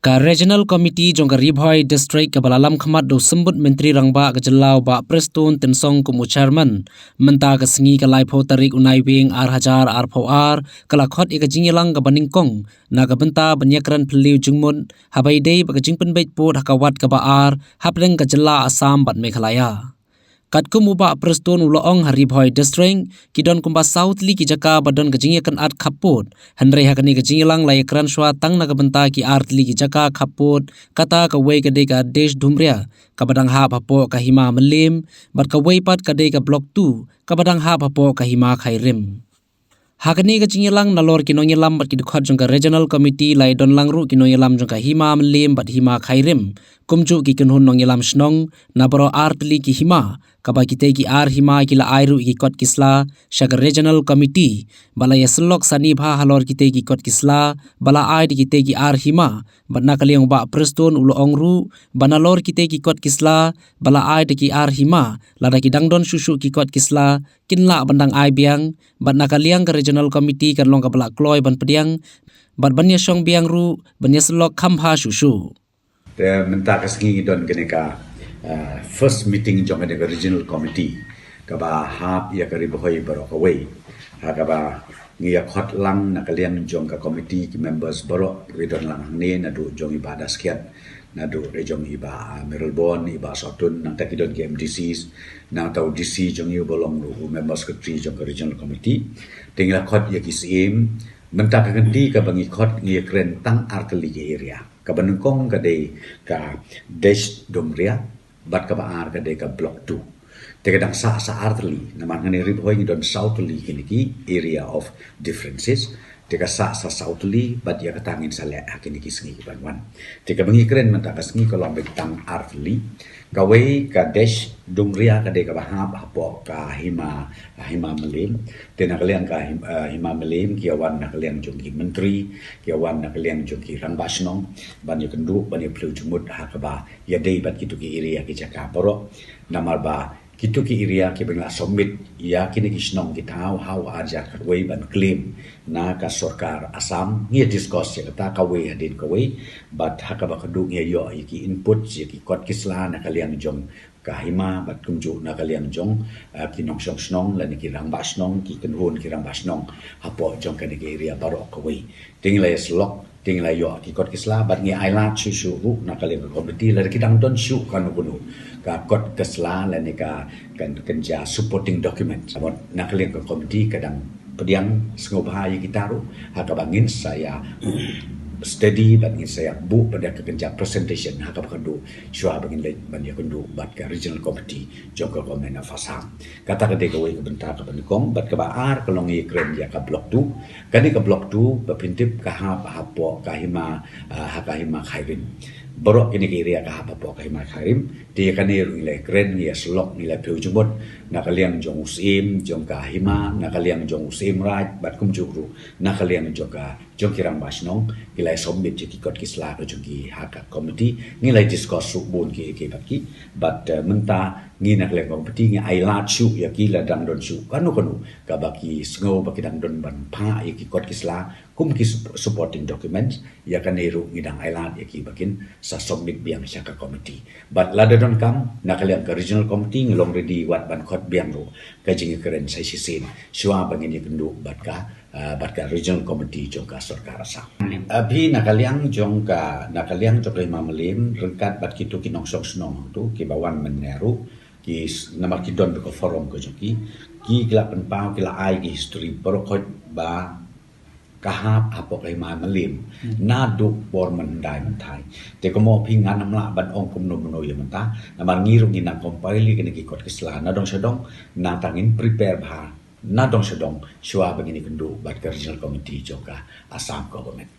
Ka Regional Committee jong ka Ribhoi District ka balalam khamat do sembut Menteri Rangba ka Jelau ba Preston Tensong kumu chairman menta ka sengi ka laipo tarik unai wing R1000 R4R kala khot ika jingilang ka baningkong na ka benta banyakran peliu jungmun habai dei ba ka jingpen bait pot hakawat ka ba R hapleng ka Jela Assam bat Meghalaya. Kat kumuba Preston uloong Ribhoi District kidon kumba South Li ki jaka badon kejingi kan at kaput handrai hakani kejingi lang lai kran shwa tang na kabenta ki art li ki jaka kaput kata ka wei ka de ka desh dhumria ka badang ha papo ka hima melim bat ka wei pat ka de ka block 2 ka badang ha papo ka hima khairim. Hakani ka jingilang nalor kinongilam bat kidukhat jong ka Regional Committee lai don langru kinongilam jong ka hima melim bat hima khairim kumju ki kinhun nongilam snong na baro artli ki hima kaba kite ki ar hima kila airu ki kot kisla shaka Regional Committee bala yaslok sani bha halor kite ki kot kisla bala ai kite ki ar hima bat nakaliang ba Preston ulo ongru banalor kite ki kot kisla bala ai ki ar hima lada ki dangdon susu ki kot kisla kinla bandang ai biang bat nakaliang ka Regional Committee kan long ka bala kloy ban pediang bat banya song biang ru banya slok khamha susu. Menta kasengi don geneka first meeting jong geneka Regional Committee kaba hap ya kari bohoi barok away hakaba ngiya khot lang nakalian jong ka committee ki members barok ridon lang ne nadu jong ibadah sekian nadu rejong iba Merelbon iba Sotun nang takidon ki MDCs nang tau DC jong yu bolong ru members secretary jong ka Regional Committee tinggal khot ya kisim menta kanti ka bangi khot ngiya kren tang arteli ki area kabanungkong kadai ka desh dumria bat ka baar kadai ka block 2 tegadang sa artli naman ngani Ribhoi don southly kini ki area of differences tega sa southly bat ya katangin sa le kini ki sengi banwan tega bangi keren menta ka sengi kolong betang artli kawai ka desh dumria kadai ka bahap hapo ka hima melim tenakalian ka hima melim kiawan nakalian jongki menteri kiawan nakalian jongki rangbasnong ban yu kendu ban yu plu jumut hakaba ya dei bat kitu ki area ki jaka poro namar ba kitu ki area ki bengla submit ya kini ki snong ki tau how arja katwei ban claim na ka sarkar Assam ngia discuss ya kata kawei adin kawei bat hakaba kendu ngia yo ki input ya ki kot kisla nakalian jong kahima bat kumju na kalian jong kinong song snong lan ki rang basnong ki kenhun ki rang basnong hapo jong kan ki area barok kawei tinglai slok tinglai yo ki kot kisla bat ngi ailat susu ru na kalian committee la ki dang don shu kan kunu ka kot kisla lan ka kan kenja supporting document sabot na kalian committee kadang pediang sengobahai kita ru hakabangin saya steady bangin saya bu pada kekenja presentation hakap kendu syua bangin le banyak kendu bat ka Regional Committee jongkol komen fasam kata kede kawai ke bentar ke bandikong bat ke baar kelong ye kren ya ka block 2 kani ke block 2 bapintip ka hapo ka hima hakahima khairin borok ini ke area ka hapo ka hima khairim dia kani le kren ya slok ni le peu jumot nakaliang jong usim jong ka hima nakaliang jong usim right bat kum jukru nakaliang jong ka jong kirang basnong nilai submit ki kot kisla ko jong haka committee nilai discuss bun ki baki but menta ngi nak le committee ngi ailat shu ya ki la dang don shu kanu ka baki sngo baki dang don ban pa ki kot kisla kum ki supporting documents ya kaneru ngi dang ailat ya ki bakin sa submit biang syaka committee but la don kam nakaliang ka Regional Committee ngilong ready wat ban kot biang ro ka jing keren sai sisin shua bangin ni kendu bat ka Regional Committee jongka sarkar Assam abhi nakaliang jongka hima melim rengkat bat kitu kinong sok snong tu ki bawan meneru ki namar kidon ko forum ko joki ki kila penpau kila ai ki history borokot ba kahap apo kay melim nadu borman dai mentai te komo pingan namla ban ong kum no ya menta namar ngiru ni nang compile kini ki kot kisla na dong sedong na tangin prepare bha na dong sedong shua begini kendu bat ka Regional Committee joka Assam government